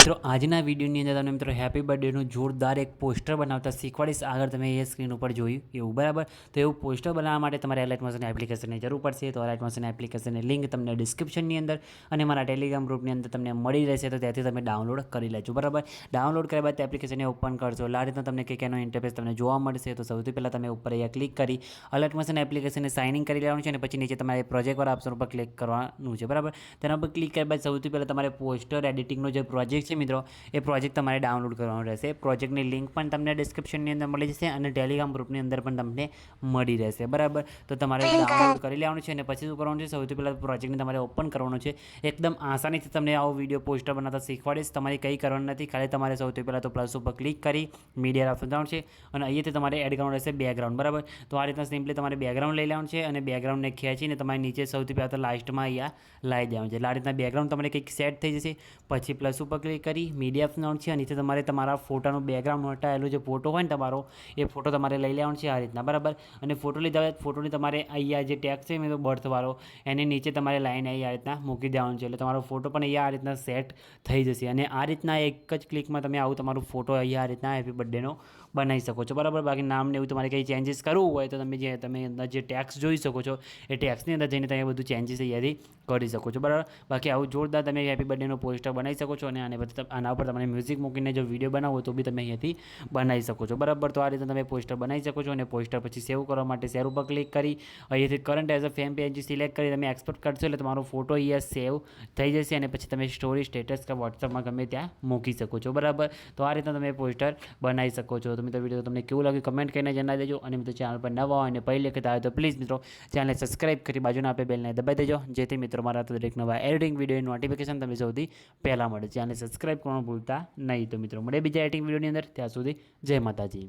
મિત્રો આજના વિડીયોની અંદર તમને મિત્રો હેપી બર્થડેનું જોરદાર એક પોસ્ટર બનાવતા શીખવાડીશ। આગળ તમે એ સ્ક્રીન ઉપર જોયું એવું બરાબર। તો એવું પોસ્ટર બનાવવા માટે તમારે એલાઇટ મોશન એપ્લિકેશનની જરૂર પડશે। તો એલાઇટ મોશન એપ્લિકેશનની લિંક તમને ડિસ્ક્રિપ્શનની અંદર અને મારા ટેલિગ્રામ ગ્રુપની અંદર તમને મળી રહેશે, તો ત્યાંથી તમે ડાઉનલોડ કરી લેજો બરાબર। ડાઉનલોડ કર્યા બાદ એપ્લિકેશનને ઓપન કરશો એટલે આ રીતના તમને કંઈક એનો ઇન્ટરફેસ તમને જોવા મળશે। તો સૌથી પહેલાં તમે ઉપર અહીંયા ક્લિક કરી એલાઇટ મોશન એપ્લિકેશનને સાઇન ઇન કરી લેવાનું છે અને પછી નીચે તમારે પ્રોજેક્ટવાળા ઓપ્શન ઉપર ક્લિક કરવાનું છે બરાબર। તેના પર ક્લિક કર્યા બાદ સૌથી પહેલાં તમારે પોસ્ટર એડિટિંગનો જે પ્રોજેક્ટ છે મિત્રો એ પ્રોજેક્ટ તમારે ડાઉનલોડ કરવાનો રહેશે। પ્રોજેક્ટની લિંક પણ તમને ડિસ્ક્રિપ્શનની અંદર મળી જશે અને ટેલિગ્રામ ગ્રુપની અંદર પણ તમને મળી રહેશે બરાબર। તો તમારે ડાઉનલોડ કરી લેવાનું છે અને પછી શું કરવાનું છે, સૌથી પહેલાં પ્રોજેક્ટને તમારે ઓપન કરવાનું છે। એકદમ આસાનીથી તમને આવો વિડીયો પોસ્ટર બનાવતા શીખવાડીશ। તમારે કંઈ કરવાનું નથી, ખાલી તમારે સૌથી પહેલાં તો પ્લસ ઉપર ક્લિક કરી મીડિયા ઓપ્શન જવાનું છે અને અહીંયાથી તમારે એડ કરવાનું રહેશે બેકગ્રાઉન્ડ બરાબર। તો આ રીતના સિમ્પલી તમારે બેકગ્રાઉન્ડ લઈ લેવાનું છે અને બેકગ્રાઉન્ડને ખેંચીને તમારે નીચે સૌથી પહેલાં તો લાસ્ટમાં અહીંયા લાવી દેવાનું છે। એટલે આ રીતના બેકગ્રાઉન્ડ તમારે કંઈક સેટ થઈ જશે। પછી પ્લસ ઉપર ક્લિક કરી મીડિયા ઓપ્શન છે અને નીચે તમારે તમારા ફોટાનું બેકગ્રાઉન્ડ હટાવેલું જે ફોટો હોય ને તમારો એ ફોટો તમારે લઈ લેવાનો છે આ રીતના બરાબર। અને ફોટો લીધા બાદ ફોટોની તમારે અહીંયા જે ટેગ છે મેં તો બર્થવાળો એની નીચે તમારે લાઈન અહીં આ રીતના મૂકી દેવાનું છે, એટલે તમારો ફોટો પણ અહીંયા આ રીતના સેટ થઈ જશે। અને આ રીતના એક જ ક્લિકમાં તમે આવું તમારું ફોટો અહીંયા આ રીતના હેપી બર્થડેનો બનાવી શકો છો બરાબર। બાકી નામને એવું તમારે કંઈ ચેન્જીસ કરવું હોય તો તમે અંદર જે ટેક્સ જોઈ શકો છો એ ટેક્સની અંદર જઈને તમે બધું ચેન્જીસ અહીંયાથી કરી શકો છો બરાબર। બાકી આવું જોરદાર તમે હેપી બર્થડેનો પોસ્ટર બનાવી શકો છો અને આના ઉપર તમારે મ્યુઝિક મૂકીને જો વિડીયો બનાવો તો બી તમે અહીંયાથી બનાવી શકો છો બરાબર। તો આ રીતે તમે પોસ્ટર બનાવી શકો છો અને પોસ્ટર પછી સેવ કરવા માટે શેર ઉપર ક્લિક કરી અહીંયાથી current as a fame page select કરી તમે એક્સપોર્ટ કરશો એટલે તમારો ફોટો અહીંયા સેવ થઈ જશે અને પછી તમે સ્ટોરી, સ્ટેટસ કે વોટ્સઅપમાં ગમે ત્યાં મૂકી શકો છો બરાબર। તો આ રીતે તમે પોસ્ટર બનાવી શકો છો। તો મિત્રો વિડીયો તમને કેવું લાગ્યું કમેન્ટ કરીને જણાવી દેજો અને મિત્રો ચેનલ પર નવા હોય અને પહેલી વખત આવે તો પ્લીઝ મિત્રો ચેનલને સબસ્ક્રાઈબ કરી બાજુના આપે બેલને દબાવી દેજો, જેથી મિત્રો મારા દરેક નવા એડિટિંગ વિડીયોની નોટિફિકેશન તમને સૌથી પહેલાં મળે। ચેનલને સબસ્ક્રાઈબ કરવાનું ભૂલતા નહીં। તો મિત્રો મળે બીજા એડિટિંગ વિડીયોની અંદર, ત્યાં સુધી જય માતાજી।